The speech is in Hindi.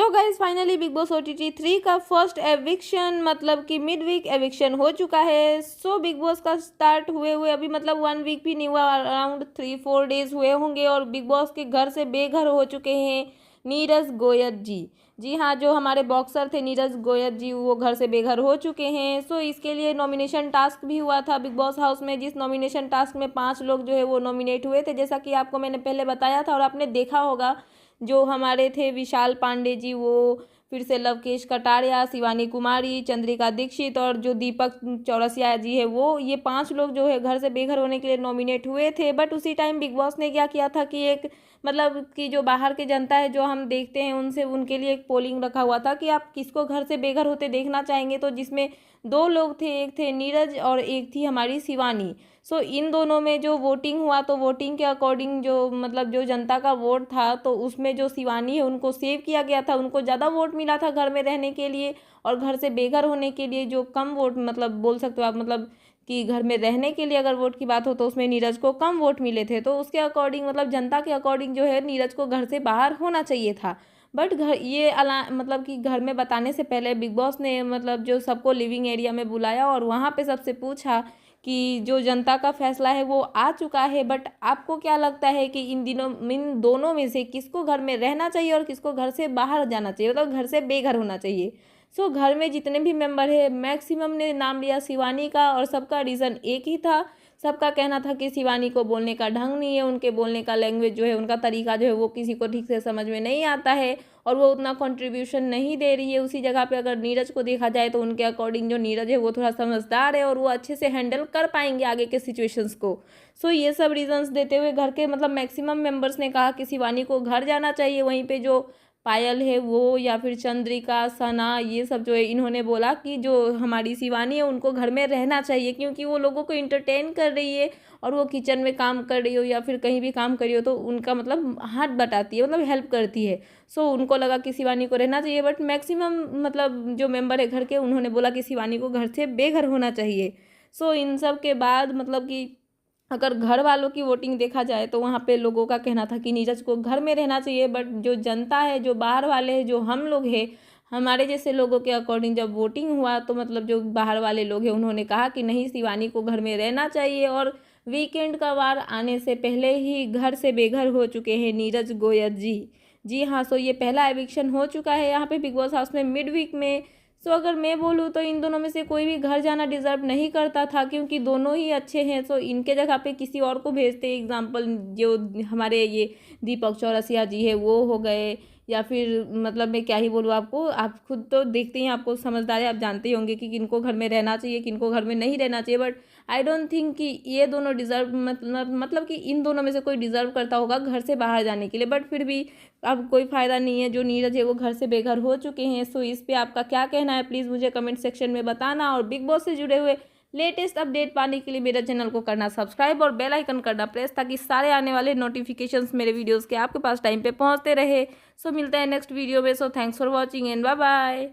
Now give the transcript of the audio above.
So guys finally big boss OTT 3 का फर्स्ट एविक्शन मतलब कि मिड वीक एविक्शन हो चुका है। सो बिग बॉस का स्टार्ट हुए अभी मतलब 1 वीक भी नहीं हुआ, अराउंड 3-4 डेज हुए होंगे और बिग बॉस के घर से बेघर हो चुके हैं नीरज गोयल जी। जी हाँ, जो हमारे बॉक्सर थे नीरज गोयल जी वो घर से बेघर हो चुके हैं। सो इसके लिए नॉमिनेशन टास्क भी हुआ था बिग बॉस हाउस में, जिस नॉमिनेशन टास्क में 5 लोग जो है वो नॉमिनेट हुए थे, जैसा कि आपको मैंने पहले बताया था और आपने देखा होगा। जो हमारे थे विशाल पांडे जी, वो फिर से लवकेश कटारिया, शिवानी कुमारी, चंद्रिका दीक्षित और जो दीपक चौरसिया जी है वो, ये 5 लोग जो है घर से बेघर होने के लिए नॉमिनेट हुए थे। बट उसी टाइम बिग बॉस ने क्या किया था कि एक मतलब कि जो बाहर की जनता है जो हम देखते हैं उनसे उनके लिए एक पोलिंग रखा हुआ था कि आप किसको घर से बेघर होते देखना चाहेंगे, तो जिसमें 2 लोग थे, एक थे नीरज और एक थी हमारी शिवानी। सो इन दोनों में जो वोटिंग हुआ तो वोटिंग के अकॉर्डिंग जो मतलब जो जनता का वोट था तो उसमें जो शिवानी है उनको सेव किया गया था, उनको ज़्यादा वोट मिला था घर में रहने के लिए। और घर से बेघर होने के लिए जो कम वोट मतलब बोल सकते हो आप, मतलब कि घर में रहने के लिए अगर वोट की बात हो तो उसमें नीरज को कम वोट मिले थे, तो उसके अकॉर्डिंग मतलब जनता के अकॉर्डिंग जो है नीरज को घर से बाहर होना चाहिए था। बट घर ये मतलब कि घर में बताने से पहले बिग बॉस ने मतलब जो सबको लिविंग एरिया में बुलाया और वहाँ पे सबसे पूछा कि जो जनता का फैसला है वो आ चुका है, बट आपको क्या लगता है कि इन दोनों में से किसको घर में रहना चाहिए और किसको घर से बाहर जाना चाहिए, मतलब घर से बेघर होना चाहिए। सो घर में जितने भी मेंबर है मैक्सिमम ने नाम लिया शिवानी का और सबका रीज़न एक ही था। सबका कहना था कि शिवानी को बोलने का ढंग नहीं है, उनके बोलने का लैंग्वेज जो है, उनका तरीका जो है वो किसी को ठीक से समझ में नहीं आता है और वो उतना कंट्रीब्यूशन नहीं दे रही है। उसी जगह पे अगर नीरज को देखा जाए तो उनके अकॉर्डिंग जो नीरज है वो थोड़ा समझदार है और वो अच्छे से हैंडल कर पाएंगे आगे के सिचुएशंस को। सो ये सब रीजंस देते हुए घर के मतलब मैक्सिमम मेंबर्स ने कहा कि शिवानी को घर जाना चाहिए। वहीं पे जो पायल है वो या फिर चंद्रिका, सना, ये सब जो है इन्होंने बोला कि जो हमारी शिवानी है उनको घर में रहना चाहिए क्योंकि वो लोगों को इंटरटेन कर रही है और वो किचन में काम कर रही हो या फिर कहीं भी काम कर रही हो तो उनका मतलब हाथ बटाती है, मतलब हेल्प करती है। सो उनको लगा कि शिवानी को रहना चाहिए, बट मैक्सिमम मतलब जो मेंबर है घर के उन्होंने बोला कि शिवानी को घर से बेघर होना चाहिए। सो इन सब के बाद मतलब कि अगर घर वालों की वोटिंग देखा जाए तो वहाँ पे लोगों का कहना था कि नीरज को घर में रहना चाहिए, बट जो जनता है, जो बाहर वाले हैं, जो हम लोग हैं, हमारे जैसे लोगों के अकॉर्डिंग जब वोटिंग हुआ तो मतलब जो बाहर वाले लोग हैं उन्होंने कहा कि नहीं, शिवानी को घर में रहना चाहिए। और वीकेंड का वार आने से पहले ही घर से बेघर हो चुके हैं नीरज गोयल जी। जी हाँ, सो ये पहला एविक्शन हो चुका है यहाँ पे बिग बॉस हाउस में मिड वीक में। सो अगर मैं बोलूँ तो इन दोनों में से कोई भी घर जाना डिज़र्व नहीं करता था क्योंकि दोनों ही अच्छे हैं। सो इनके जगह पे किसी और को भेजते, एग्जाम्पल जो हमारे ये दीपक चौरसिया जी है वो हो गए, या फिर मतलब मैं क्या ही बोलूँ आपको, आप खुद तो देखते ही हैं, आपको समझदार है, आप जानते ही होंगे कि किनको घर में रहना चाहिए किनको घर में नहीं रहना चाहिए। बट आई डोंट थिंक कि ये दोनों डिज़र्व मतलब कि इन दोनों में से कोई डिज़र्व करता होगा घर से बाहर जाने के लिए। बट फिर भी अब कोई फ़ायदा नहीं है, जो नीरज है वो घर से बेघर हो चुके हैं। सो इस पे आपका क्या कहना है प्लीज़ मुझे कमेंट सेक्शन में बताना। और बिग बॉस से जुड़े हुए लेटेस्ट अपडेट पाने के लिए मेरे चैनल को करना सब्सक्राइब और बेल आइकन करना प्रेस, ताकि सारे आने वाले नोटिफिकेशंस मेरे वीडियोस के आपके पास टाइम पे पहुंचते रहे। सो मिलते हैं नेक्स्ट वीडियो में। So thanks for watching and bye bye.